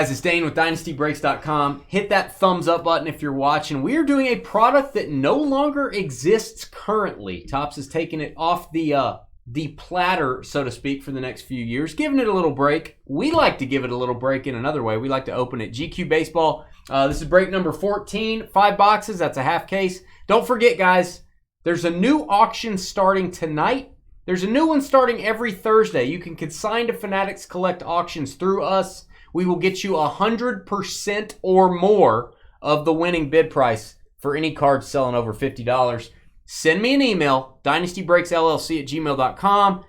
Guys, it's Dane with DynastyBreaks.com. Hit that thumbs up button if you're watching. We are doing a product that no longer exists currently. Topps has taken it off the platter, so to speak, for the next few years, giving it a little break. We like to give it a little break in another way. We like to open it. GQ Baseball. This is break number 14. 5 boxes. That's a half case. Don't forget, guys, there's a new auction starting tonight. There's a new one starting every Thursday. You can consign to Fanatics Collect auctions through us. We will get you 100% or more of the winning bid price for any card selling over $50. Send me an email, dynastybreaksllc@gmail.com.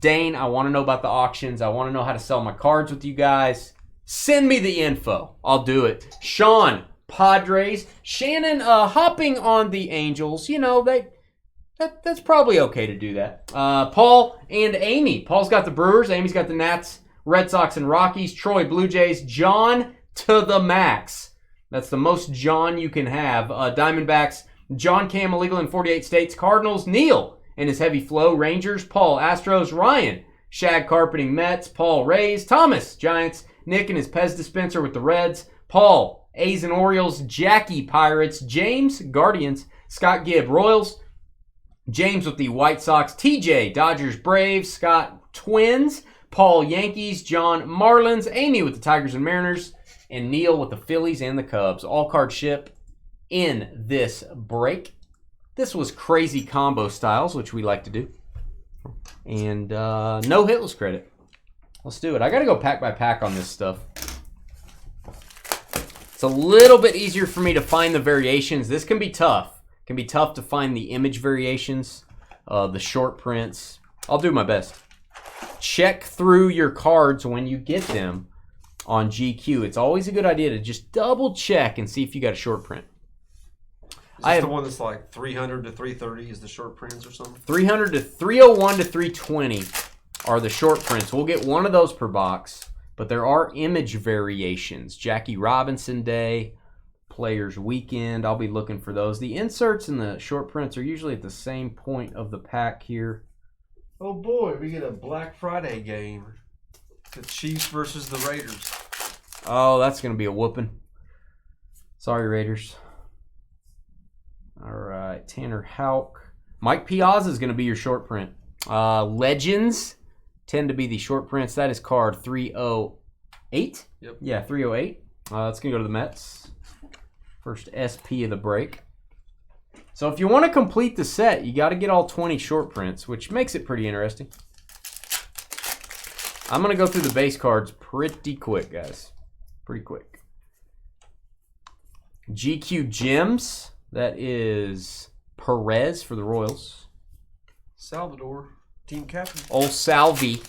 Dane, I want to know about the auctions. I want to know how to sell my cards with you guys. Send me the info. I'll do it. Sean, Padres. Shannon, hopping on the Angels. You know, that's probably okay to do that. Paul and Amy. Paul's got the Brewers. Amy's got the Nats, Red Sox, and Rockies. Troy, Blue Jays. John to the max. That's the most John you can have. Diamondbacks. John Cam, illegal in 48 states. Cardinals. Neil and his heavy flow. Rangers. Paul, Astros. Ryan, shag carpeting, Mets. Paul, Rays. Thomas, Giants. Nick and his Pez dispenser with the Reds. Paul, A's and Orioles. Jackie, Pirates. James, Guardians. Scott Gibb, Royals. James with the White Sox. TJ, Dodgers, Braves. Scott, Twins. Paul, Yankees. John, Marlins. Amy with the Tigers and Mariners. And Neil with the Phillies and the Cubs. All card ship in this break. This was crazy combo styles, which we like to do. And no hitless credit. Let's do it. I got to go pack by pack on this stuff. It's a little bit easier for me to find the variations. This can be tough. It can be tough to find the image variations, the short prints. I'll do my best. Check through your cards when you get them on GQ. It's always a good idea to just double check and see if you got a short print. Is this the one that's like 300 to 330 is the short prints or something? 300 to 301 to 320 are the short prints. We'll get one of those per box, but there are image variations. Jackie Robinson Day, Players Weekend. I'll be looking for those. The inserts and the short prints are usually at the same point of the pack here. Oh boy, we get a Black Friday game. The Chiefs versus the Raiders. Oh, that's going to be a whooping. Sorry, Raiders. All right, Tanner Houck. Mike Piazza is going to be your short print. Legends tend to be the short prints. That is card 308. Yep. Yeah, 308. It's going to go to the Mets. First SP of the break. So if you want to complete the set, you got to get all 20 short prints, which makes it pretty interesting. I'm going to go through the base cards pretty quick, guys. Pretty quick. GQ Gems. That is Perez for the Royals. Salvador, team captain. Old Salvi.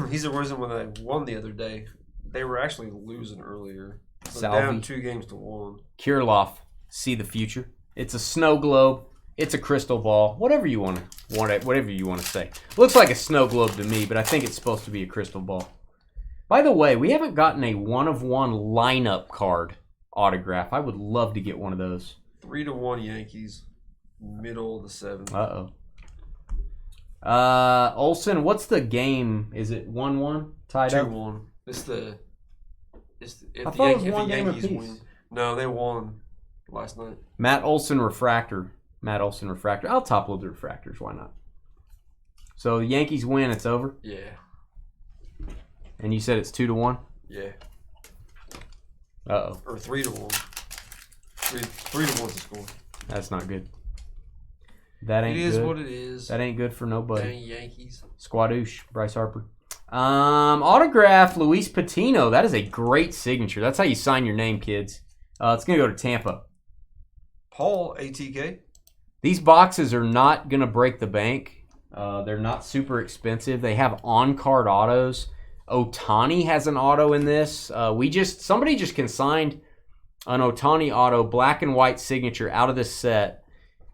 He's the reason when they won the other day. They were actually losing earlier. Salvi. Down 2-1. Kirilloff. See the future. It's a snow globe. It's a crystal ball. Whatever you want to say. Looks like a snow globe to me, but I think it's supposed to be a crystal ball. By the way, we haven't gotten a 1-of-1 lineup card autograph. I would love to get one of those. 3-1 Yankees, middle of the 7th. Olsen, what's the game? Is it 1-1 tied 2-1. up? If the Yankees win. No, they won last night. Matt Olsen refractor. I'll top load the refractors. Why not? So the Yankees win. It's over. Yeah. And you said it's 2-1. Yeah. Uh-oh. Or 3-1. 3-1's the score. That's not good. That ain't good. It is what it is. That ain't good for nobody. Dang Yankees. Squadoosh. Bryce Harper. Autograph Luis Patino. That is a great signature. That's how you sign your name, kids. It's going to go to Tampa. Paul, ATK. These boxes are not going to break the bank. They're not super expensive. They have on-card autos. Ohtani has an auto in this. Somebody just consigned an Ohtani auto, black and white signature out of this set.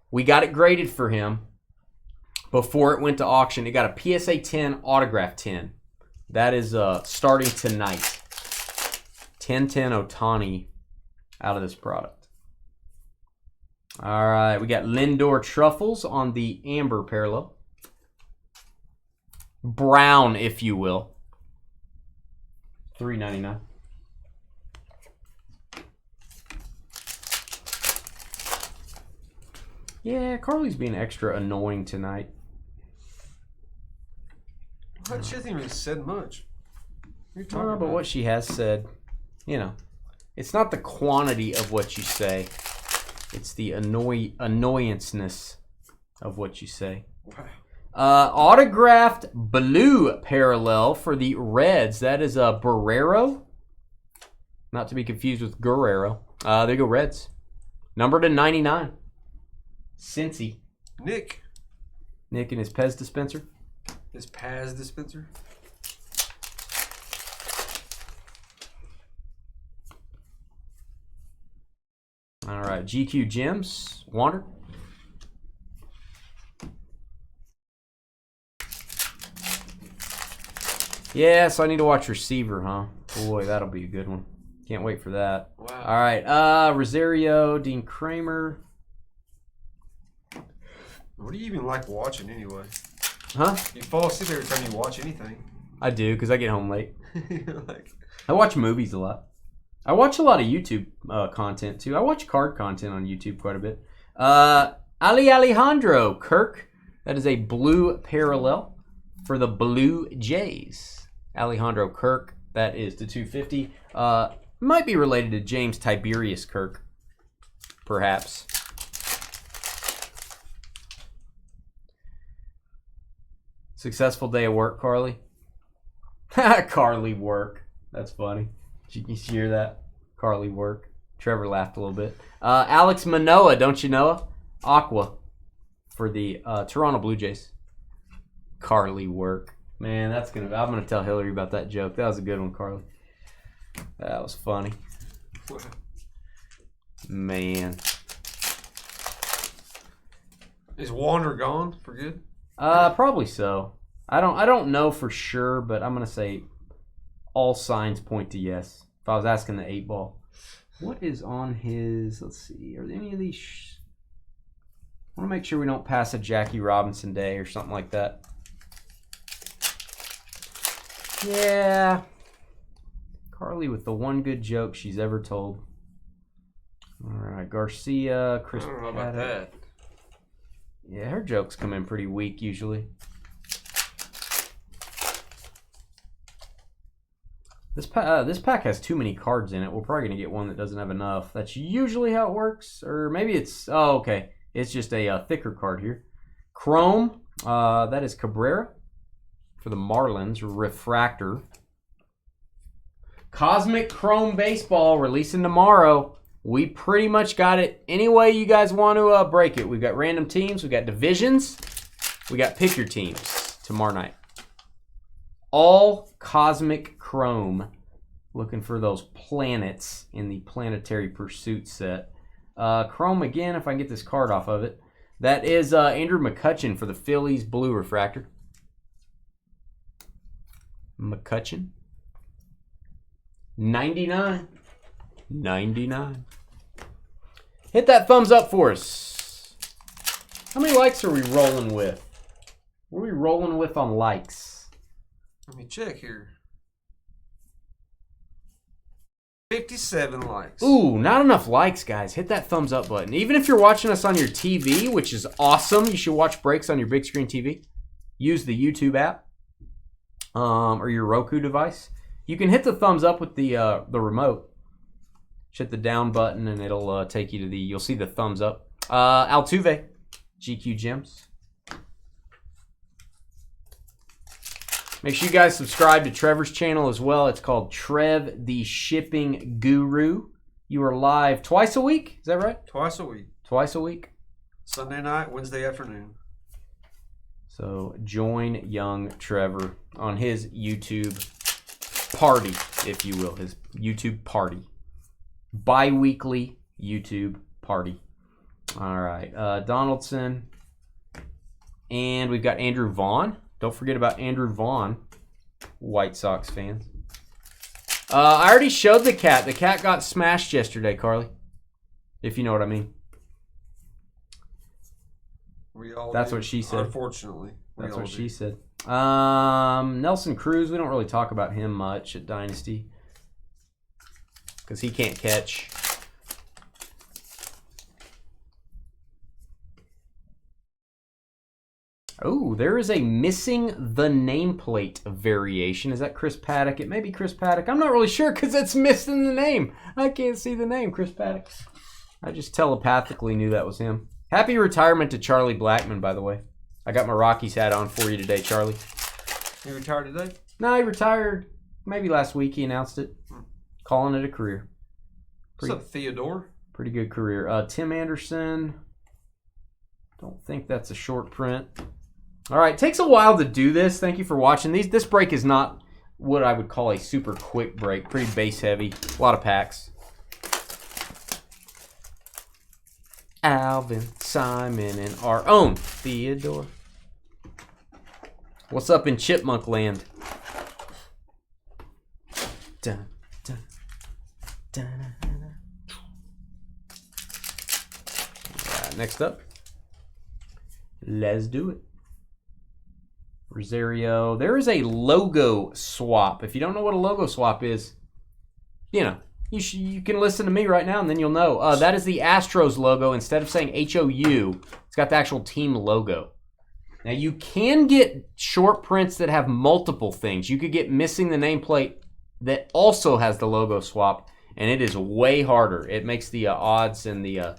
We got it graded for him before it went to auction. It got a PSA 10 autograph 10. That is starting tonight. 10-10 Ohtani out of this product. All right, we got Lindor Truffles on the amber parallel. Brown, if you will. $3.99. Yeah, Carly's being extra annoying tonight. What? She hasn't even said much. What are you talking No, but about? what she has said, you know, it's not the quantity of what you say. It's the annoyanceness of what you say. Wow. Autographed blue parallel for the Reds. That is a Barrero. Not to be confused with Guerrero. There you go, Reds. Numbered to 99. Cincy. Nick. Nick and his Pez dispenser. His Paz dispenser. All right, GQ Gems. Wander. Yeah, so I need to watch receiver, huh? Boy, that'll be a good one. Can't wait for that. Wow. All right, Rosario, Dean Kramer. What do you even like watching anyway? Huh? You fall asleep every time you watch anything. I do, because I get home late. Like, I watch movies a lot. I watch a lot of YouTube content, too. I watch card content on YouTube quite a bit. Ali Alejandro Kirk. That is a blue parallel for the Blue Jays. Alejandro Kirk. That is the 250. Might be related to James Tiberius Kirk, perhaps. Successful day of work, Carly. Carly work. That's funny. Did you hear that? Carly work. Trevor laughed a little bit. Alex Manoah, don't you know? Aqua for the Toronto Blue Jays. Carly work. Man, I'm gonna tell Hillary about that joke. That was a good one, Carly. That was funny. Man. is Wander gone for good? Probably so. I don't know for sure, but I'm gonna say all signs point to yes. If I was asking the 8-ball, what is on his? Let's see. Are there any of these? I want to make sure we don't pass a Jackie Robinson day or something like that. Yeah. Carly with the one good joke she's ever told. All right, Garcia, Chris. I don't know about that. Yeah, her jokes come in pretty weak usually. This pack has too many cards in it. We're probably going to get one that doesn't have enough. That's usually how it works. Or maybe it's... Oh, okay. It's just a thicker card here. Chrome. That is Cabrera for the Marlins. Refractor. Cosmic Chrome Baseball releasing tomorrow. We pretty much got it any way you guys want to break it. We've got random teams. We've got divisions. We got pick your teams tomorrow night. All Cosmic Chrome. Looking for those planets in the Planetary Pursuit set. Chrome again, if I can get this card off of it. That is Andrew McCutchen for the Phillies Blue Refractor. McCutchen. 99. 99. Hit that thumbs up for us. How many likes are we rolling with? What are we rolling with on likes? Let me check here. 57 likes. Ooh, not enough likes, guys. Hit that thumbs up button. Even if you're watching us on your TV, which is awesome, you should watch breaks on your big screen TV. Use the YouTube app or your Roku device. You can hit the thumbs up with the remote. Just hit the down button and it'll take you to the. You'll see the thumbs up. Altuve, GQ Gems. Make sure you guys subscribe to Trevor's channel as well. It's called Trev the Shipping Guru. You are live twice a week. Is that right? Twice a week. Twice a week. Sunday night, Wednesday afternoon. So join young Trevor on his YouTube party, if you will. His YouTube party. Bi-weekly YouTube party. All right. Donaldson. And we've got Andrew Vaughn. Don't forget about Andrew Vaughn, White Sox fans. I already showed the cat. The cat got smashed yesterday, Carly. If you know what I mean. We all That's do, what she said. Unfortunately. That's what she said. Nelson Cruz, we don't really talk about him much at Dynasty. because he can't catch. Oh, there is a missing the nameplate variation. Is that Chris Paddock? It may be Chris Paddock. I'm not really sure because it's missing the name. I can't see the name, Chris Paddock. I just telepathically knew that was him. Happy retirement to Charlie Blackman, by the way. I got my Rockies hat on for you today, Charlie. He retired today? No, he retired maybe last week. He announced it. Calling it a career. What's up, Theodore? Pretty good career. Tim Anderson. Don't think that's a short print. All right, takes a while to do this. Thank you for watching these. This break is not what I would call a super quick break. Pretty base heavy. A lot of packs. Alvin, Simon, and our own Theodore. What's up in Chipmunk Land? Dun, dun, dun, dun, dun. Right, next up. Let's do it. Rosario. There is a logo swap. If you don't know what a logo swap is, you know, you can listen to me right now and then you'll know. That is the Astros logo. Instead of saying HOU, it's got the actual team logo. Now, you can get short prints that have multiple things. You could get missing the nameplate that also has the logo swap, and it is way harder. It makes the odds and the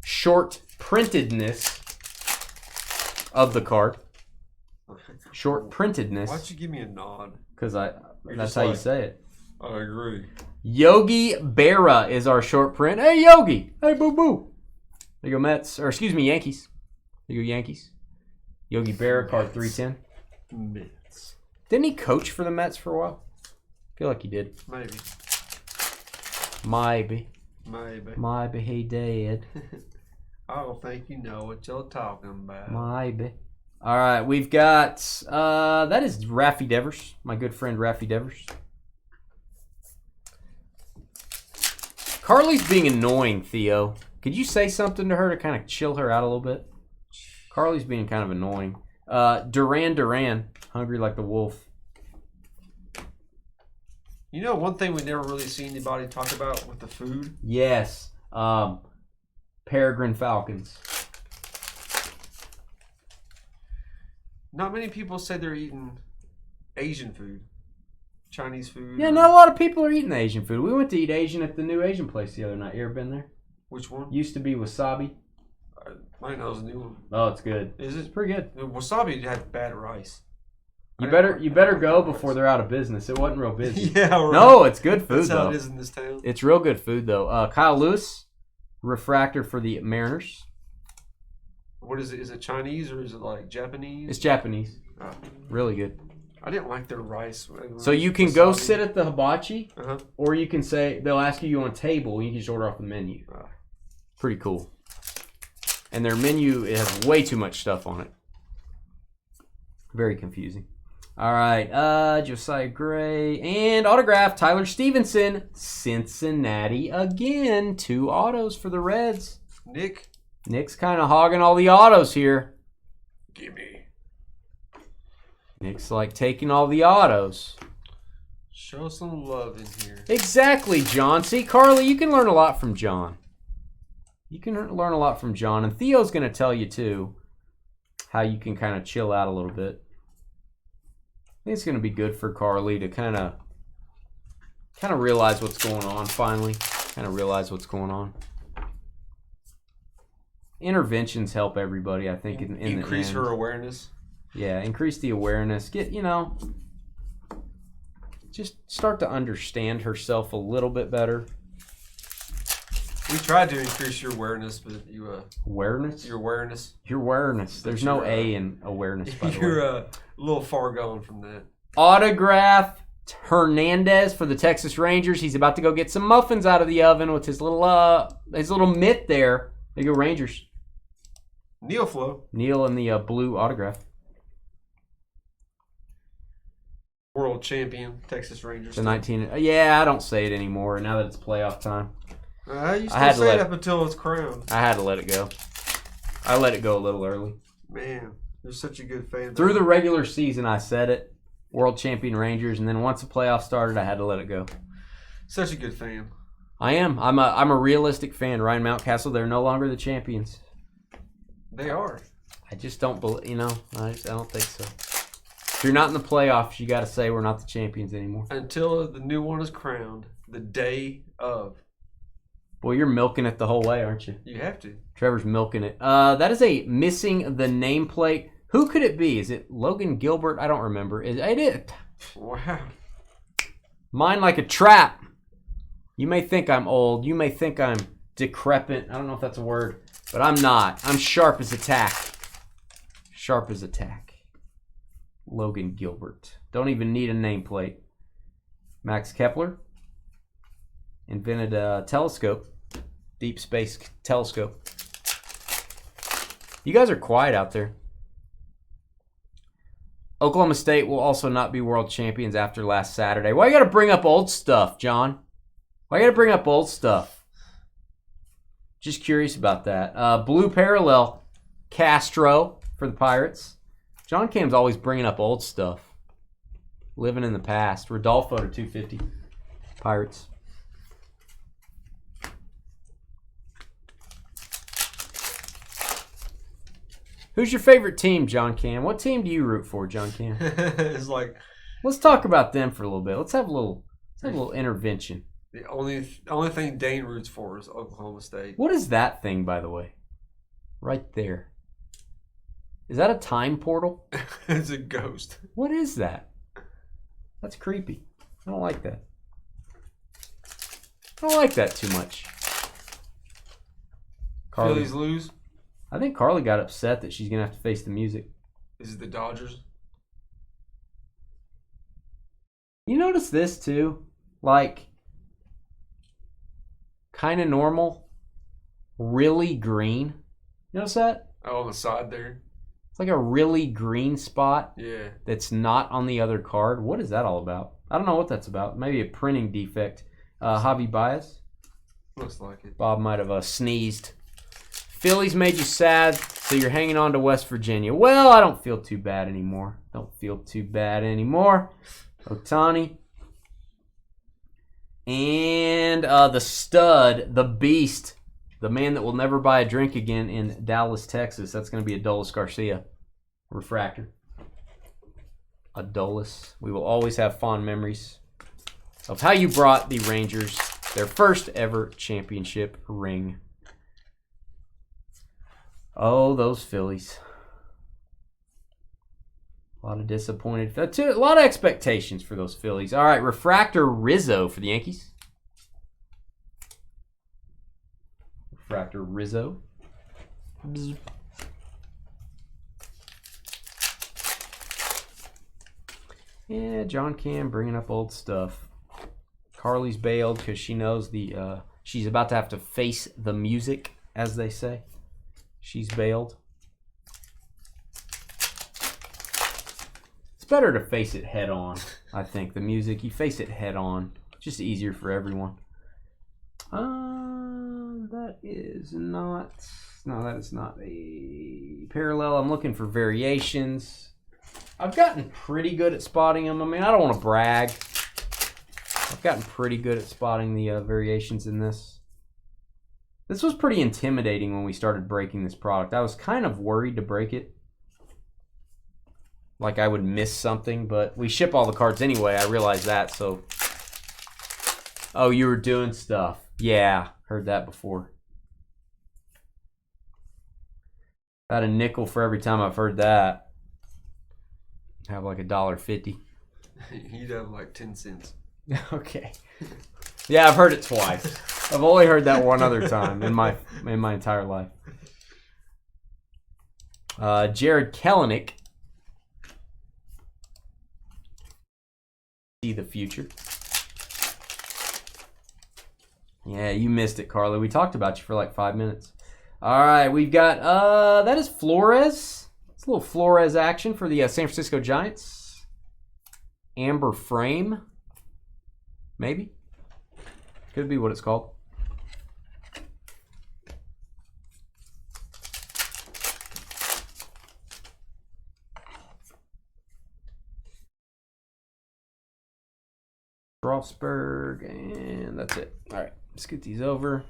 short printedness of the card. Short printedness. Why'd you give me a nod? Because that's how you say it. I agree. Yogi Berra is our short print. Hey, Yogi. Hey, boo-boo. There you go, Mets. Or excuse me, Yankees. There you go, Yankees. Yogi Berra, card 310. Mets. Didn't he coach for the Mets for a while? I feel like he did. Maybe. Maybe he did. I don't think you know what you're talking about. Maybe. All right, we've got, that is Raffy Devers, my good friend Raffy Devers. Carly's being annoying, Theo. Could you say something to her to kind of chill her out a little bit? Carly's being kind of annoying. Duran, hungry like the wolf. You know, one thing we never really see anybody talk about with the food? Yes. Peregrine Falcons. Not many people say they're eating Asian food. Chinese food. Yeah, not a lot of people are eating Asian food. We went to eat Asian at the new Asian place the other night. You ever been there? Which one? Used to be Wasabi. I know it's a new one. Oh, it's good. Is it? It's pretty good. Wasabi had bad rice. You better go before they're out of business. It wasn't real busy. Yeah, right. No, it's good food, That's how though. it is in this town. It's real good food, though. Kyle Lewis, refractor for the Mariners. What is it? Is it Chinese or is it like Japanese? It's Japanese. Oh. Really good. I didn't like their rice. So you can go sit at the hibachi, Uh-huh. or you can say, they'll ask you on a table, and you can just order off the menu. Pretty cool. And their menu, it has way too much stuff on it. Very confusing. All right, Josiah Gray. And autograph, Tyler Stevenson, Cincinnati again. 2 autos for the Reds. Nick's kind of hogging all the autos here. Gimme. Nick's like taking all the autos. Show some love in here. Exactly, John. See, Carly, you can learn a lot from John. You can learn a lot from John. And Theo's going to tell you, too, how you can kind of chill out a little bit. I think it's going to be good for Carly to kind of realize what's going on, finally. Kind of realize what's going on. Interventions help everybody, I think, in Increase the end. her awareness. Yeah, increase the awareness. Just start to understand herself a little bit better. We tried to increase your awareness, but Awareness? Your awareness. Your awareness. There's no A in awareness, by the way. You're a little far gone from that. Autograph Hernandez for the Texas Rangers. He's about to go get some muffins out of the oven with his little mitt there. There you go, Rangers. Neoflow. Neil in the blue autograph. World champion, Texas Rangers. The 19. Yeah, I don't say it anymore now that it's playoff time. You still say it up until it's crowned. I had to let it go. I let it go a little early. Man, you're such a good fan. Through the regular season, I said it. World champion Rangers, and then once the playoffs started, I had to let it go. Such a good fan. I am. I'm a realistic fan. Ryan Mountcastle, they're no longer the champions. They are. I just don't believe, I don't think so. If you're not in the playoffs, you got to say we're not the champions anymore. Until the new one is crowned, the day of. Boy, you're milking it the whole way, aren't you? You have to. Trevor's milking it. That is a missing the nameplate. Who could it be? Is it Logan Gilbert? I don't remember. It is. Wow. Mine like a trap. You may think I'm old. You may think I'm decrepit. I don't know if that's a word, but I'm not. I'm sharp as a tack. Sharp as a tack. Logan Gilbert. Don't even need a nameplate. Max Kepler invented a telescope. Deep space telescope. You guys are quiet out there. Oklahoma State will also not be world champions after last Saturday. Why you got to bring up old stuff, John? Why you got to bring up old stuff? Just curious about that. Blue parallel, Castro for the Pirates. John Cam's always bringing up old stuff. Living in the past. Rodolfo to 250. Pirates. Who's your favorite team, John Cam? What team do you root for, John Cam? It's like, let's talk about them for a little bit. Let's have a little intervention. the only thing Dane roots for is Oklahoma State. What is that thing, by the way? Right there. Is that a time portal? It's a ghost. What is that? That's creepy. I don't like that. I don't like that too much. Carly. Phillies lose. I think Carly got upset that she's going to have to face the music. Is it the Dodgers? You notice this too? Like, kind of normal, really green. You notice that? Oh, on the side there. It's like a really green spot Yeah. that's not on the other card. What is that all about? I don't know what that's about. Maybe a printing defect. Javi Baez. Looks like it. Bob might have sneezed. Phillies made you sad, so you're hanging on to West Virginia. Well, I don't feel too bad anymore. Otani. And the stud, the beast, the man that will never buy a drink again in Dallas, Texas. That's going to be Adolis Garcia. Refractor. Adolis. We will always have fond memories of how you brought the Rangers their first ever championship ring. Oh, those Phillies. A lot of disappointed. A lot of expectations for those Phillies. All right, Refractor Rizzo for the Yankees. Refractor Rizzo. Bzz. Yeah, John Cam bringing up old stuff. Carly's bailed because she knows she's about to have to face the music, as they say. She's bailed. It's better to face it head on, I think. The music, you face it head on. Just easier for everyone. That is not... No, that is not a parallel. I'm looking for variations. I've gotten pretty good at spotting them. I mean, I don't want to brag. I've gotten pretty good at spotting the variations in this. This was pretty intimidating when we started breaking this product. I was kind of worried to break it. Like I would miss something, but we ship all the cards anyway. I realized that, so... Oh, you were doing stuff. Yeah, heard that before. About a nickel for every time I've heard that. Have like $1.50. You'd have like 10 cents. Okay. Yeah, I've heard it twice. I've only heard that one other time in my entire life. Jared Kelenic. See the future. Yeah, you missed it, Carla. We talked about you for like 5 minutes. All right, we've got that is Flores. It's a little Flores action for the San Francisco Giants. Amber frame, maybe. Could be what it's called. Strasburg, and that's it. All right. Let's get these over.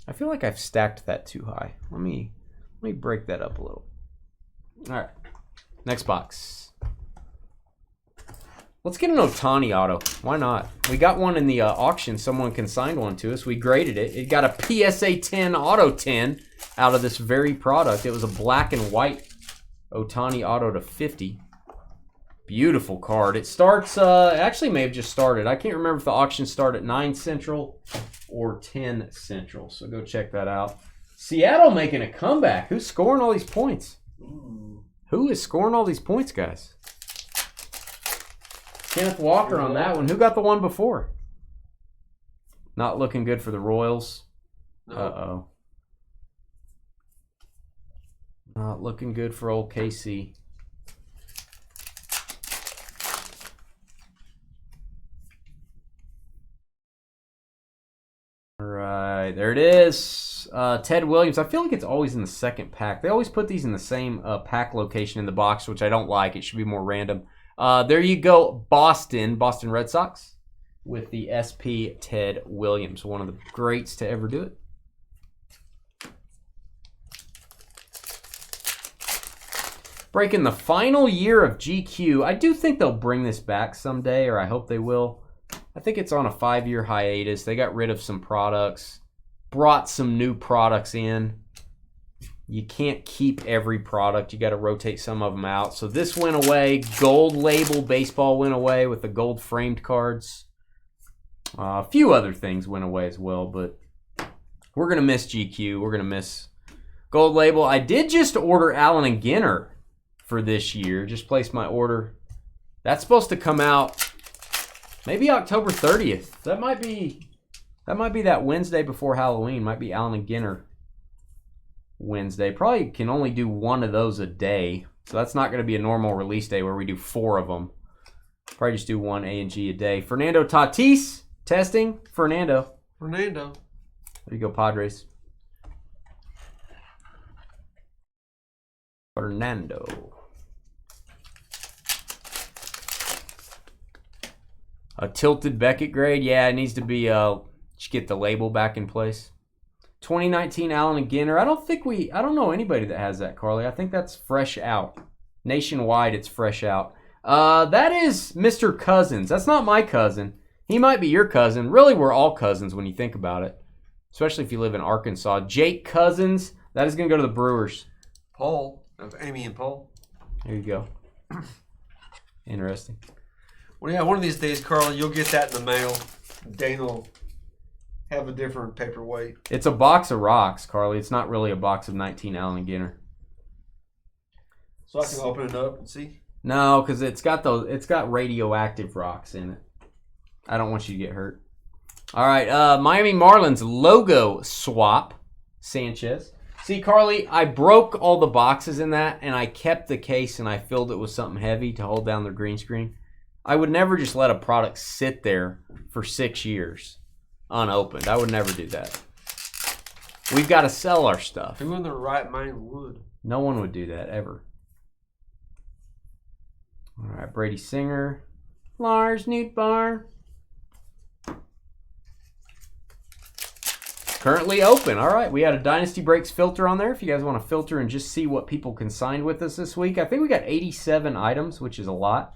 I feel like I've stacked that too high. Let me break that up a little. All right. Next box. Let's get an Ohtani auto. Why not? We got one in the auction. Someone consigned one to us. We graded it. It got a PSA 10 auto 10 out of this very product. It was a black and white Ohtani auto to 50. Beautiful card. It starts, actually may have just started. I can't remember if the auction started at 9 Central or 10 Central. So go check that out. Seattle making a comeback. Who's scoring all these points? Who is scoring all these points, guys? Kenneth Walker on that one. Who got the one before? Not looking good for the Royals. No. Uh-oh. Not looking good for old KC. All right, there it is. Ted Williams. I feel like it's always in the second pack. They always put these in the same pack location in the box, which I don't like. It should be more random. There you go, Boston Red Sox with the SP Ted Williams, one of the greats to ever do it. Breaking the final year of GQ. I do think they'll bring this back someday, or I hope they will. I think it's on a 5-year hiatus. They got rid of some products, brought some new products in. You can't keep every product. You got to rotate some of them out. So this went away. Gold label baseball went away with the gold framed cards. A few other things went away as well, but we're going to miss GQ. We're going to miss gold label. I did just order Allen and Ginner for this year. Just placed my order. That's supposed to come out maybe October 30th. That might be that Wednesday before Halloween. Might be Allen and Ginner Wednesday. Probably can only do one of those a day. So that's not going to be a normal release day where we do 4 of them. Probably just do 1 A and G a day. Fernando Tatis testing. Fernando. There you go, Padres. Fernando. A tilted Beckett grade. Yeah, it needs to be, just get the label back in place. 2019 Allen and Ginner. I don't know anybody that has that, Carly. I think that's fresh out. Nationwide, it's fresh out. That is Mr. Cousins. That's not my cousin. He might be your cousin. Really, we're all cousins when you think about it. Especially if you live in Arkansas. Jake Cousins. That is going to go to the Brewers. Paul, of Amy and Paul. There you go. Interesting. Well, yeah, one of these days, Carl, you'll get that in the mail. Dane will have a different paperweight. It's a box of rocks, Carly. It's not really a box of 19 Allen and Ginner. So I can open it up and see? No, because it's got radioactive rocks in it. I don't want you to get hurt. All right, Miami Marlins logo swap. Sanchez. See, Carly, I broke all the boxes in that, and I kept the case, and I filled it with something heavy to hold down the green screen. I would never just let a product sit there for 6 years unopened. I would never do that. We've got to sell our stuff. Who in their right mind would? No one would do that, ever. All right, Brady Singer. Lars Nootbaar. Currently open. All right, we had a Dynasty Breaks filter on there if you guys want to filter and just see what people consigned with us this week. I think we got 87 items, which is a lot.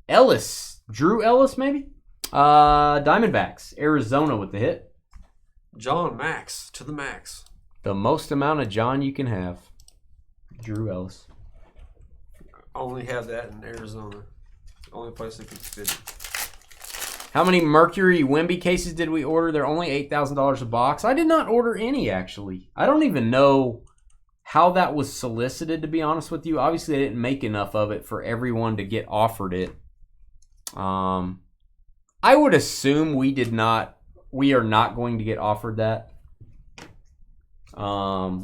Ellis. Drew Ellis, maybe? Diamondbacks. Arizona with the hit. John Max to the max. The most amount of John you can have. Drew Ellis. Only have that in Arizona. Only place that could fit it. How many Mercury Wemby cases did we order? They're only $8,000 a box. I did not order any, actually. I don't even know how that was solicited, to be honest with you. Obviously, they didn't make enough of it for everyone to get offered it. I would assume we are not going to get offered that.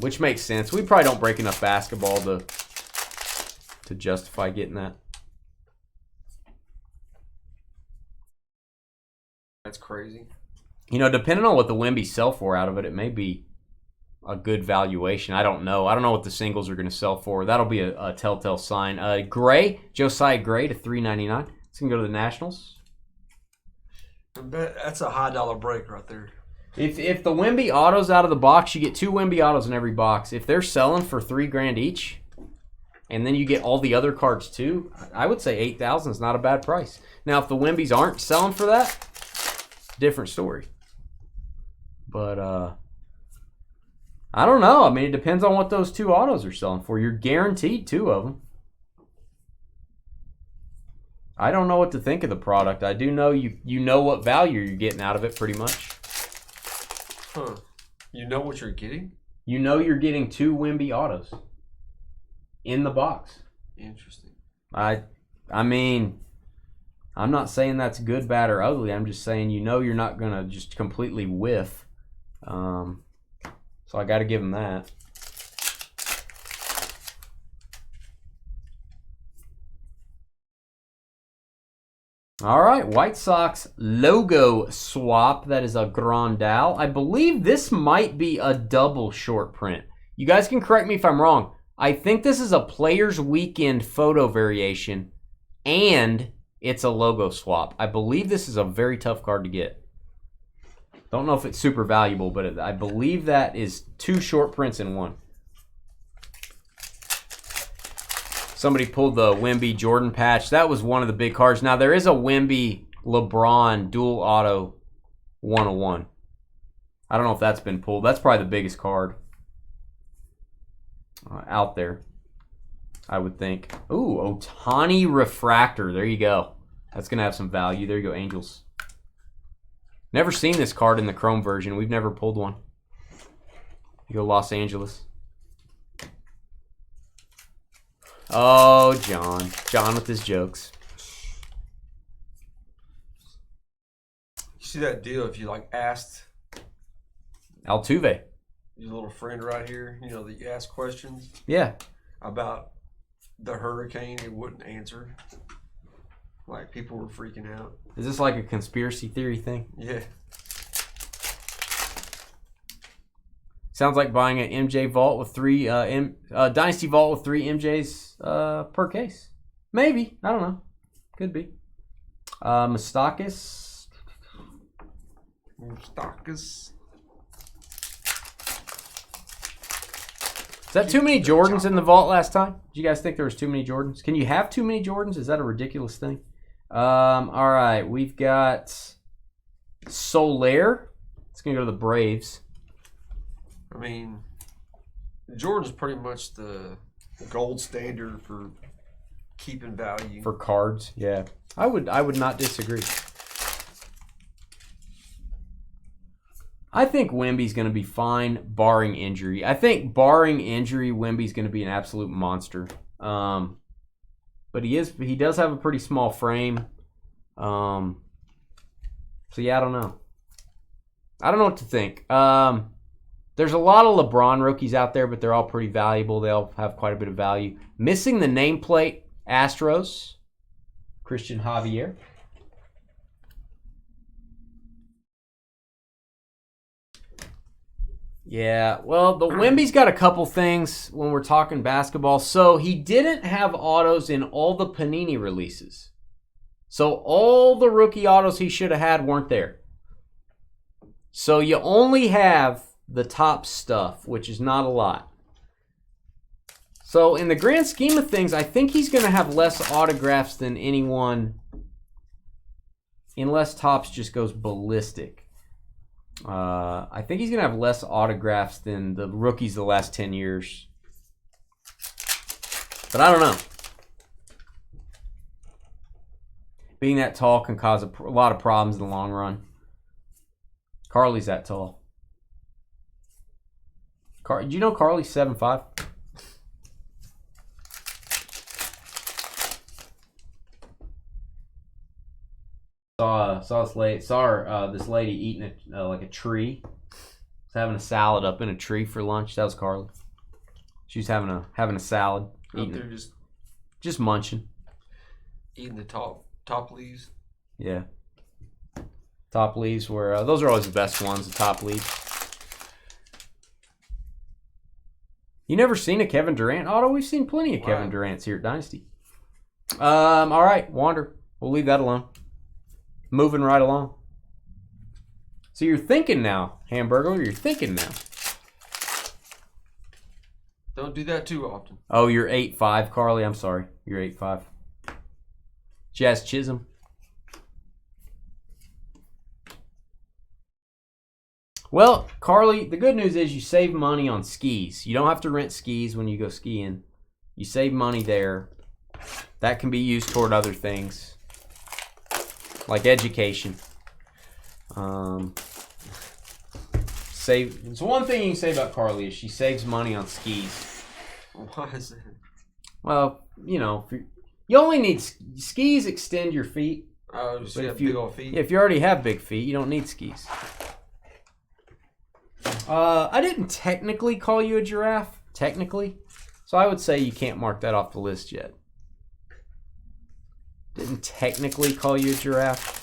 Which makes sense. We probably don't break enough basketball to justify getting that. That's crazy. You know, depending on what the Wemby sell for out of it, it may be a good valuation. I don't know. I don't know what the singles are going to sell for. That'll be a telltale sign. Gray, Josiah Gray to $3.99. It's going to go to the Nationals. That's a high dollar break right there. If the Wemby autos out of the box, you get 2 Wemby autos in every box. If they're selling for $3,000 each, and then you get all the other cards too, I would say $8,000 is not a bad price. Now, if the Wembys aren't selling for that, different story. But I don't know. I mean, it depends on what those 2 autos are selling for. You're guaranteed 2 of them. I don't know what to think of the product. I do know you know what value you're getting out of it pretty much. Huh. You know what you're getting? You know you're getting 2 Wemby autos in the box. Interesting. I mean, I'm not saying that's good, bad, or ugly. I'm just saying you know you're not going to just completely whiff. So I got to give him that. All right, White Sox logo swap. That is a Grandal. I believe this might be a double short print. You guys can correct me if I'm wrong. I think this is a Players Weekend photo variation, and it's a logo swap. I believe this is a very tough card to get. Don't know if it's super valuable, but I believe that is 2 short prints in one. Somebody pulled the Wemby Jordan patch. That was one of the big cards. Now, there is a Wemby LeBron dual auto 101. I don't know if that's been pulled. That's probably the biggest card out there, I would think. Ooh, Ohtani Refractor. There you go. That's going to have some value. There you go, Angels. Never seen this card in the Chrome version. We've never pulled one. You go Los Angeles. Oh, John. John with his jokes. You see that deal if you asked Altuve. your little friend right here, that you ask questions Yeah. about the hurricane, it wouldn't answer. People were freaking out. Is this like a conspiracy theory thing? Yeah. Sounds like buying an MJ vault with 3 Dynasty vault with 3 MJs per case. Maybe. I don't know. Could be. Mustakis. Is that too many Jordans in the vault last time? Did you guys think there was too many Jordans? Can you have too many Jordans? Is that a ridiculous thing? All right. We've got Soler. It's going to go to the Braves. I mean, Jordan's pretty much the gold standard for keeping value. For cards, yeah. I would not disagree. I think Wemby's going to be fine, barring injury. I think barring injury, Wemby's going to be an absolute monster. But he does have a pretty small frame. So yeah, I don't know. I don't know what to think. There's a lot of LeBron rookies out there, but they're all pretty valuable. They all have quite a bit of value. Missing the nameplate, Astros, Christian Javier. Yeah, well, the Wemby's got a couple things when we're talking basketball. So he didn't have autos in all the Panini releases. So all the rookie autos he should have had weren't there. So you only have the top stuff, which is not a lot. So in the grand scheme of things, I think he's going to have less autographs than anyone, unless Topps just goes ballistic. I think he's going to have less autographs than the rookies the last 10 years. But I don't know. Being that tall can cause a lot of problems in the long run. Carly's that tall. Do you know Carly's 7'5"? Saw this lady eating a tree. Was having a salad up in a tree for lunch. That was Carly. She was having a salad. Up there just munching. Eating the top leaves. Yeah. Top leaves were those are always the best ones. The top leaves. You never seen a Kevin Durant auto? We've seen plenty of Kevin Durants here at Dynasty. All right, Wander. We'll leave that alone. Moving right along. So you're thinking now, Hamburger. You're thinking now. Don't do that too often. Oh, you're 8'5", Carly. I'm sorry. You're 8'5". Jazz Chisholm. Well, Carly, the good news is you save money on skis. You don't have to rent skis when you go skiing. You save money there. That can be used toward other things, like education. It's one thing you can say about Carly is she saves money on skis. Why is that? Well, you know, you only need skis extend your feet. Oh, so you have big old feet? If you already have big feet, you don't need skis. I didn't technically call you a giraffe, technically. So I would say you can't mark that off the list yet. Didn't technically call you a giraffe.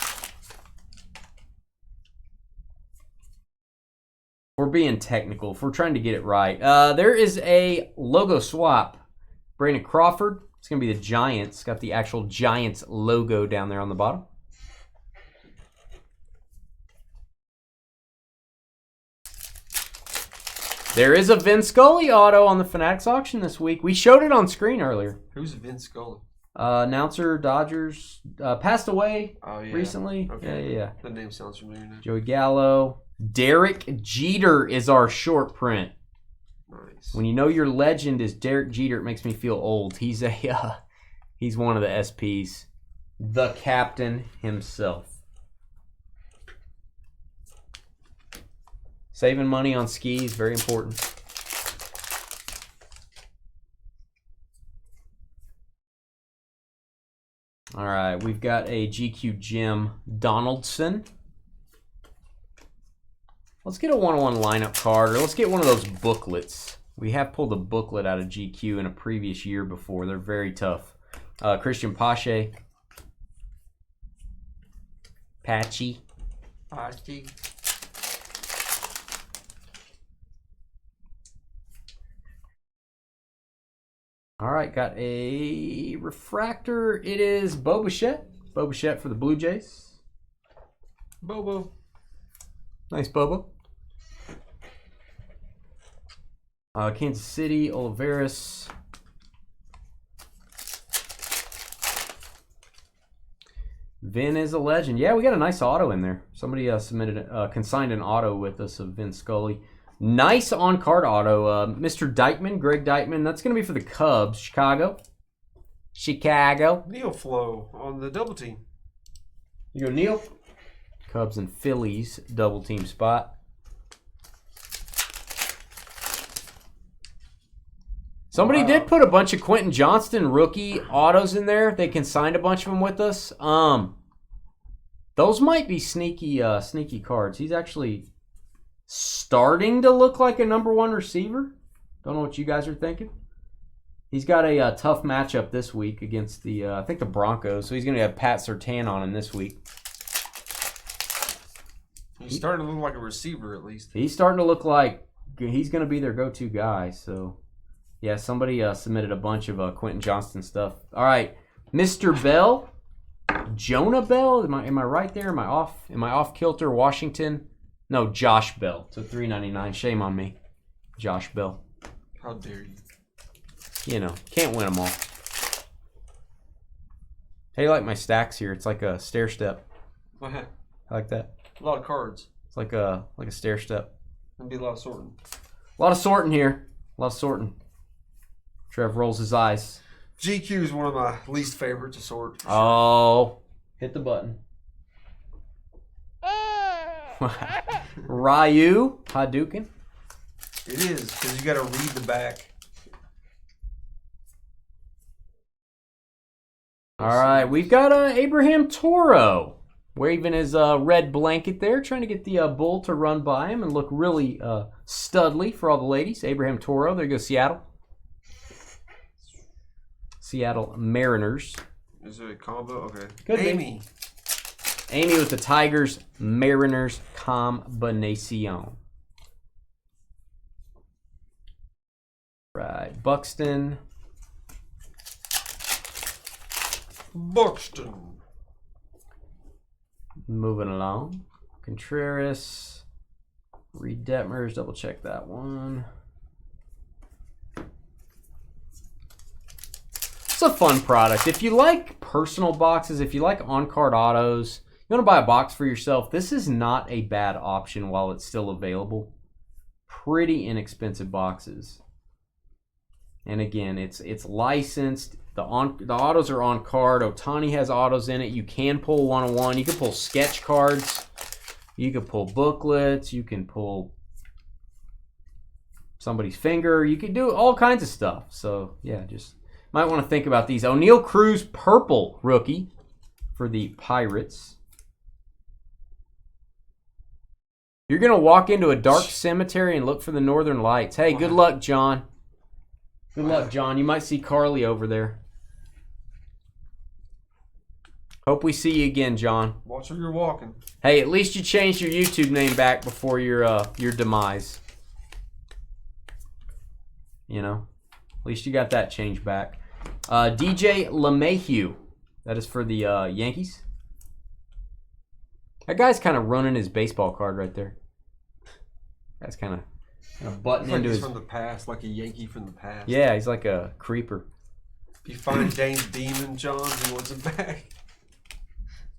We're being technical. If we're trying to get it right. There is a logo swap. Brandon Crawford. It's going to be the Giants. It's got the actual Giants logo down there on the bottom. There is a Vin Scully auto on the Fanatics auction this week. We showed it on screen earlier. Who's Vin Scully? Announcer, Dodgers. Passed away recently. Okay. Yeah. That name sounds familiar now. Joey Gallo. Derek Jeter is our short print. Nice. When you know your legend is Derek Jeter, it makes me feel old. He's he's one of the SPs. The captain himself. Saving money on skis, very important. All right, we've got a GQ Jim Donaldson. Let's get a one-on-one lineup card, or let's get one of those booklets. We have pulled a booklet out of GQ in a previous year before. They're very tough. Christian Pache. Patchy. All right, got a refractor. It is Bo Bichette. Bo Bichette for the Blue Jays. Bobo. Nice Bobo. Kansas City, Olivares. Vin is a legend. Yeah, we got a nice auto in there. Somebody consigned an auto with us of Vin Scully. Nice on-card auto. Mr. Dykman, Greg Dykman. That's going to be for the Cubs. Chicago. Neil Flow on the double team. You go, Neil. Cubs and Phillies double team spot. Somebody did put a bunch of Quentin Johnston rookie autos in there. They consigned a bunch of them with us. Those might be sneaky cards. He's actually starting to look like a number one receiver. Don't know what you guys are thinking. He's got a tough matchup this week against the, I think the Broncos. So he's going to have Pat Surtain on him this week. He's starting to look like a receiver at least. He's starting to look like he's going to be their go-to guy. So, yeah, somebody submitted a bunch of Quentin Johnston stuff. All right, Mr. Bell, Jonah Bell. Am I right there? Am I off kilter? Washington. No, Josh Bell to $3.99. Shame on me, Josh Bell. How dare you? You know, can't win them all. How do you like my stacks here? It's like a stair step. I like that. A lot of cards. It's like a stair step. There'll be a lot of sorting. A lot of sorting here. A lot of sorting. Trev rolls his eyes. GQ is one of my least favorite to sort. Oh, hit the button. Ryu Hadouken. It is, because you got to read the back. All right, we've got Abraham Toro waving his red blanket there, trying to get the bull to run by him and look really studly for all the ladies. Abraham Toro, there goes Seattle. Seattle Mariners. Is it a combo? Okay. Could be. Amy with the Tigers, Mariners combination. Right, Buxton. Buxton. Moving along. Contreras. Reed Detmers. Double check that one. It's a fun product. If you like personal boxes, if you like on-card autos, you want to buy a box for yourself, this is not a bad option while it's still available. Pretty inexpensive boxes. And again, it's licensed. The autos are on card. Ohtani has autos in it. You can pull 101. You can pull sketch cards. You can pull booklets. You can pull somebody's finger. You can do all kinds of stuff. So, yeah, just might want to think about these. O'Neal Cruz purple rookie for the Pirates. You're going to walk into a dark cemetery and look for the northern lights. Hey, good luck, John. Good luck, John. You might see Carly over there. Hope we see you again, John. Watch where you're walking. Hey, at least you changed your YouTube name back before your demise. You know, at least you got that changed back. DJ LeMahieu. That is for the Yankees. That guy's kind of running his baseball card right there. That's kind of butting like into he's his... from the past, like a Yankee from the past. Yeah, he's like a creeper. If you find Dane's demon, John, he wants it back.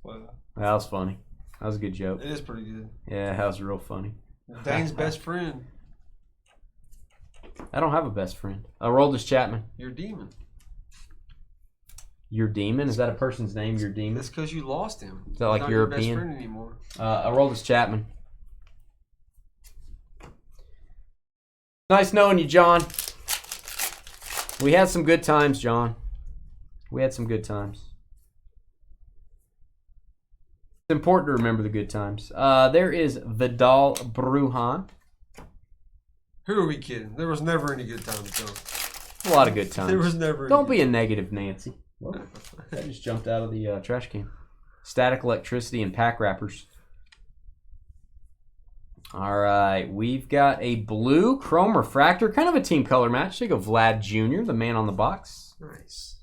Wow. That was funny. That was a good joke. It is pretty good. Yeah, that was real funny. Dane's best friend. I don't have a best friend. Aroldis Chapman. Your demon. Your demon? Is that a person's name, your demon? That's because you lost him. Is that like He's not European? your best friend anymore. Aroldis Chapman. Nice knowing you, John. We had some good times, John. We had some good times. It's important to remember the good times. There is Vidal Brujan. Who are we kidding? There was never any good times, John. A lot of good times. There was never. Don't be a negative Nancy. Whoa. That just jumped out of the trash can. Static electricity and pack wrappers. All right, we've got a blue chrome refractor, kind of a team color match. Take a Vlad Jr., the man on the box. Nice.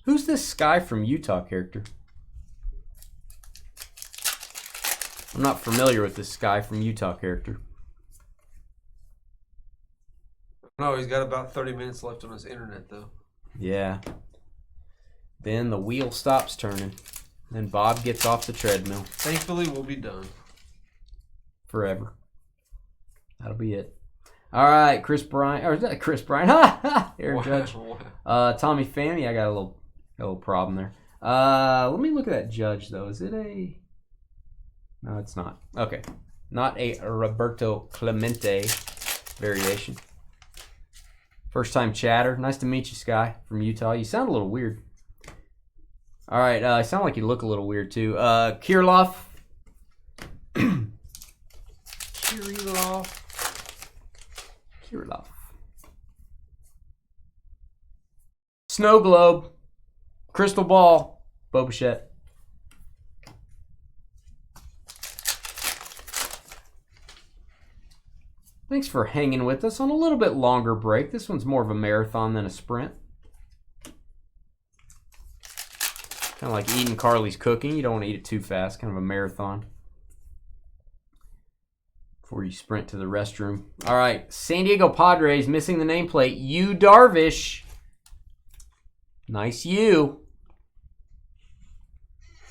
Who's this Sky from Utah character? I'm not familiar with this Sky from Utah character. No, he's got about 30 minutes left on his internet, though. Yeah. Then the wheel stops turning. Then Bob gets off the treadmill. Thankfully, we'll be done. Forever. That'll be it. All right, Chris Bryant. Or is that Chris Bryant? Ha! Aaron Judge. Tommy Pham. Yeah, I got a little problem there. Let me look at that Judge, though. Is it a... No, it's not. Okay. Not a Roberto Clemente variation. First time chatter. Nice to meet you, Sky, from Utah. You sound a little weird. All right. You sound like you look a little weird, too. Kirilov. Kirilov. Snow Globe. Crystal Ball. Bo Bichette. Thanks for hanging with us on a little bit longer break. This one's more of a marathon than a sprint. Kind of like eating Carly's cooking. You don't want to eat it too fast. Kind of a marathon before you sprint to the restroom. All right. San Diego Padres missing the nameplate. Yu Darvish. Nice you.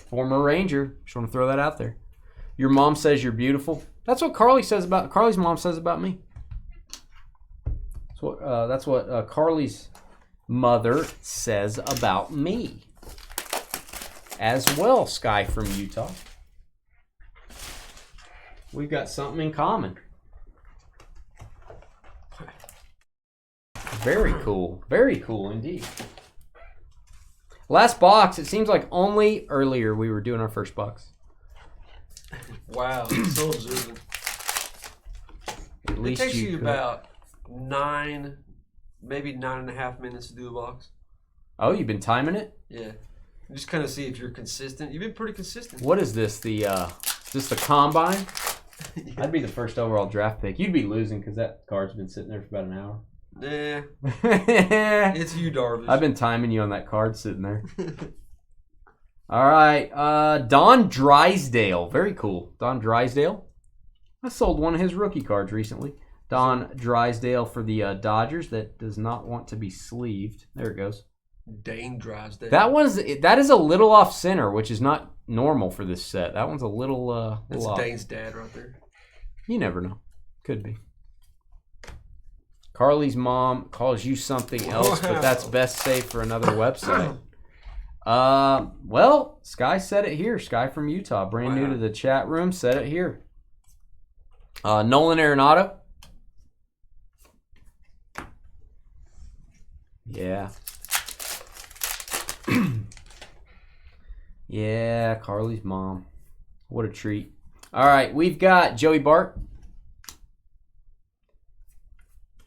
Former Ranger. Just want to throw that out there. Your mom says you're beautiful. That's what Carly's mom says about me. That's what Carly's mother says about me. As well, Sky from Utah. We've got something in common. Very cool. Very cool indeed. Last box. It seems like only earlier we were doing our first box. Wow, so observant. At least it takes you could. about 9, maybe 9.5 minutes to do a box. Oh, you've been timing it? Yeah. Just kind of see if you're consistent. You've been pretty consistent. What is this? Is this the combine? Yeah. I'd be the first overall draft pick. You'd be losing because that card's been sitting there for about an hour. Nah. It's you, Darvish. I've been timing you on that card sitting there. All right. Don Drysdale. Very cool. Don Drysdale. I sold one of his rookie cards recently. Don Drysdale for the Dodgers. That does not want to be sleeved. There it goes. Dane Drysdale. That is a little off center, which is not normal for this set. That one's a little. That's off. Dane's dad right there. You never know. Could be. Carly's mom calls you something else, but that's best saved for another website. Well, Sky said it here. Sky from Utah, brand new to the chat room, said it here. Nolan Arenado. Yeah. Yeah, Carly's mom. What a treat. All right, we've got Joey Bart.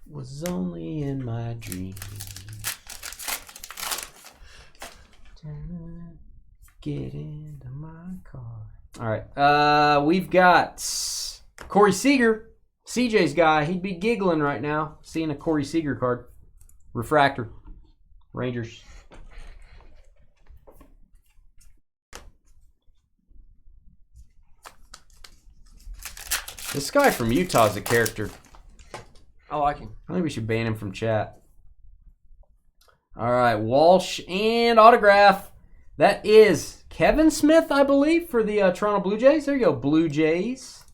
Was only in my dream. Get into my car. All right, we've got Corey Seager. CJ's guy. He'd be giggling right now seeing a Corey Seager card. Refractor. Rangers. This guy from Utah is a character. I like him. I think we should ban him from chat. All right, Walsh and autograph. That is Kevin Smith, I believe, for the Toronto Blue Jays. There you go, Blue Jays.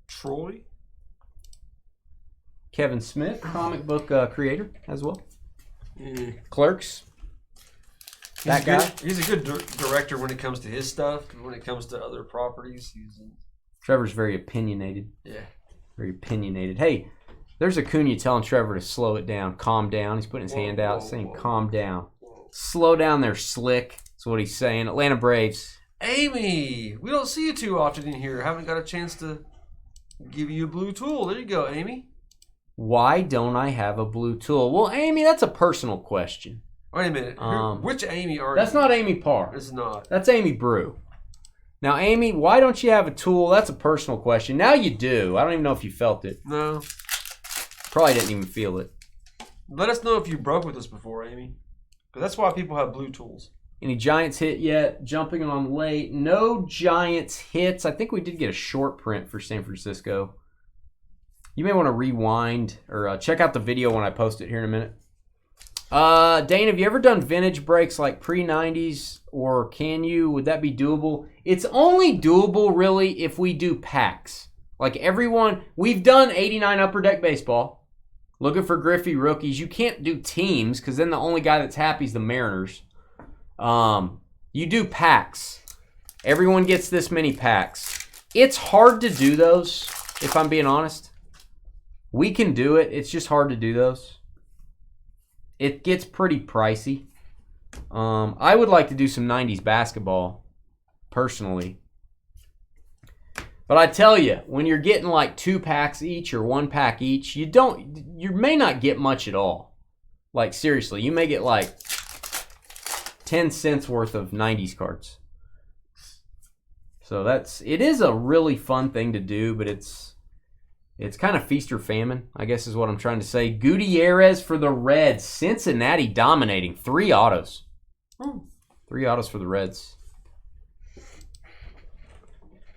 Troy. Kevin Smith, comic book creator as well. Clerks. That guy. He's a good director when it comes to his stuff. When it comes to other properties, Trevor's very opinionated. Yeah. Very opinionated. Hey, there's Acuna telling Trevor to slow it down, calm down. He's putting his hand out saying, calm down. Slow down there, Slick. That's what he's saying. Atlanta Braves. Amy, we don't see you too often in here. Haven't got a chance to give you a blue tool. There you go, Amy. Why don't I have a blue tool? Well, Amy, that's a personal question. Wait a minute. Which Amy are That's you? not Amy Parr. It's not. That's Amy Brew. Now, Amy, why don't you have a tool? That's a personal question. Now you do. I don't even know if you felt it. No. Probably didn't even feel it. Let us know if you broke with us before, Amy. Because that's why people have blue tools. Any Giants hit yet? Jumping on late. No Giants hits. I think we did get a short print for San Francisco. You may want to rewind or check out the video when I post it here in a minute. Dane, have you ever done vintage breaks like pre-90s, or can you? Would that be doable? It's only doable, really, if we do packs. Like everyone, we've done 89 Upper Deck Baseball. Looking for Griffey rookies. You can't do teams because then the only guy that's happy is the Mariners. You do packs. Everyone gets this many packs. It's hard to do those, if I'm being honest. We can do it. It's just hard to do those. It gets pretty pricey. I would like to do some 90s basketball, personally. But I tell you, when you're getting like 2 packs each or 1 pack each, you may not get much at all. Like seriously, you may get like 10 cents worth of 90s cards. So it is a really fun thing to do, but it's kind of feast or famine, I guess is what I'm trying to say. Gutierrez for the Reds. Cincinnati dominating. 3 autos. 3 autos for the Reds.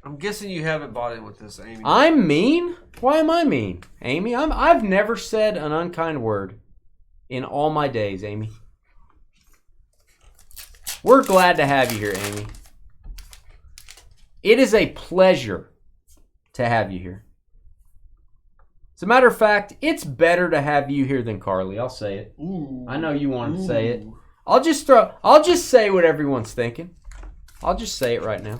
I'm guessing you haven't bought in with this, Amy. I'm mean? Why am I mean, Amy? I've never said an unkind word in all my days, Amy. We're glad to have you here, Amy. It is a pleasure to have you here. As a matter of fact, it's better to have you here than Carly. I'll say it. Ooh. I know you wanted to say it. I'll just say what everyone's thinking. I'll just say it right now.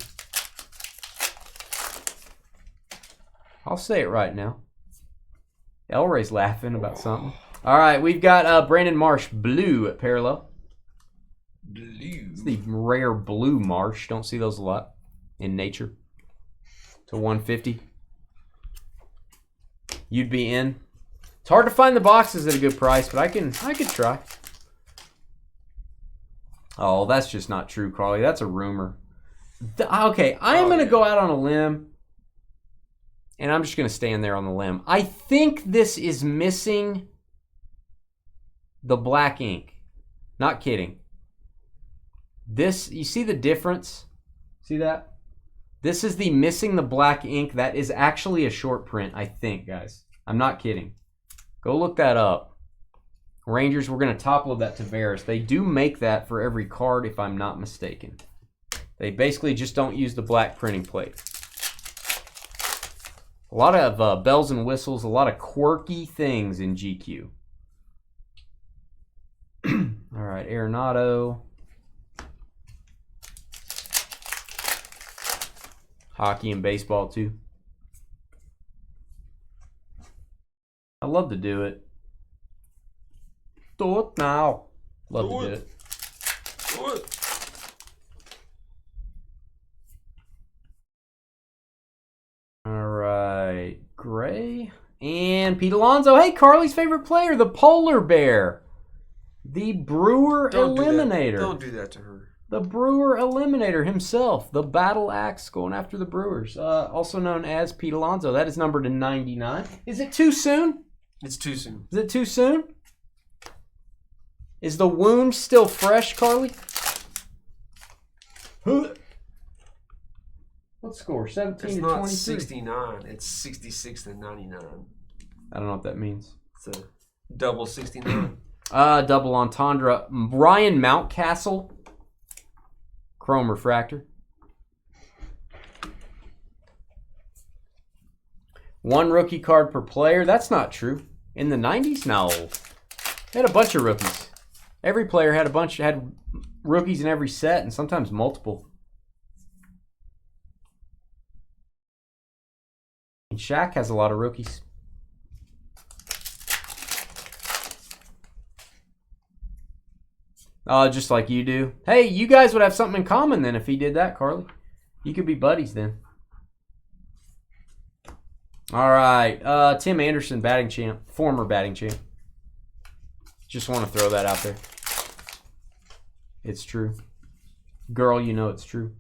I'll say it right now. Elray's laughing about something. All right, we've got Brandon Marsh, blue at parallel. Blue. It's the rare blue Marsh. Don't see those a lot in nature. To 150. You'd be in. It's hard to find the boxes at a good price, but I could try. Oh, that's just not true, Carly. That's a rumor. Okay, I am going to go out on a limb, and I'm just going to stand there on the limb. I think this is missing the black ink. Not kidding. This, you see the difference? See that? This is the missing the black ink. That is actually a short print, I think, guys. I'm not kidding. Go look that up. Rangers, we're going to top load that Tavares. They do make that for every card, if I'm not mistaken. They basically just don't use the black printing plate. A lot of bells and whistles, a lot of quirky things in GQ. All right, Arenado. Hockey and baseball, too. I love to do it. Do it now. Love to do it. Do it. All right. Gray. And Pete Alonso. Hey, Carly's favorite player, the polar bear. The Brewer Eliminator. Don't do that to her. The Brewer Eliminator himself. The Battle Axe going after the Brewers. Also known as Pete Alonso. That is numbered to 99. Is it too soon? It's too soon. Is it too soon? Is the wound still fresh, Carly? What score? 17 it's to not 23. 69. It's 66 to 99. I don't know what that means. It's a double 69. Double entendre. Ryan Mountcastle. Chrome refractor. One rookie card per player. That's not true. In the 90s? No. They had a bunch of rookies. Every player had had rookies in every set, and sometimes multiple. And Shaq has a lot of rookies. Just like you do. Hey, you guys would have something in common then if he did that, Carly. You could be buddies then. All right. Tim Anderson, batting champ. Former batting champ. Just want to throw that out there. It's true. Girl, you know it's true.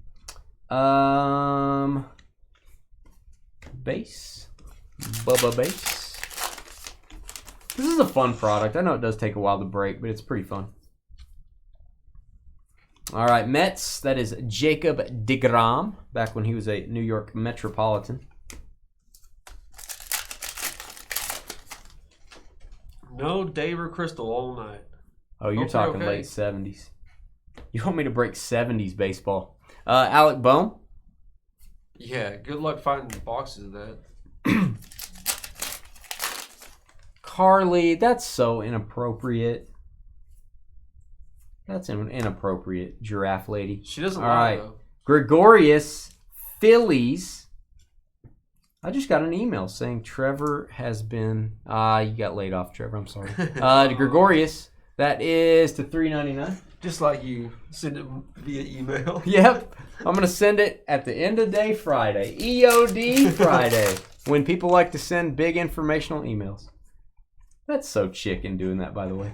Base. Bubba Base. This is a fun product. I know it does take a while to break, but it's pretty fun. All right, Mets. That is Jacob deGrom, back when he was a New York Metropolitan. No Dave or Crystal all night. Oh, you're talking late 70s. You want me to break 70s baseball? Alec Bohm. Yeah, good luck finding the boxes of that. Carly, that's so inappropriate. That's an inappropriate, giraffe lady. She doesn't All lie, right. though. Gregorius, Phillies. I just got an email saying Trevor has been... you got laid off, Trevor. I'm sorry. Gregorius, that is to $3.99. Just like you. Send it via email. Yep. I'm going to send it at the end of day Friday. EOD Friday. When people like to send big informational emails. That's so chicken doing that, by the way.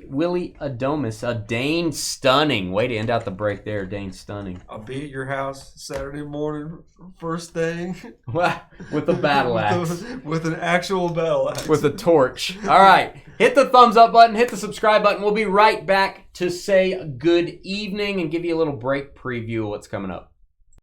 Willie Adomis. Dane Stunning. Way to end out the break there, Dane Stunning. I'll be at your house Saturday morning, first thing. With a battle axe. With an actual battle axe. With a torch. All right. Hit the thumbs up button. Hit the subscribe button. We'll be right back to say good evening and give you a little break preview of what's coming up.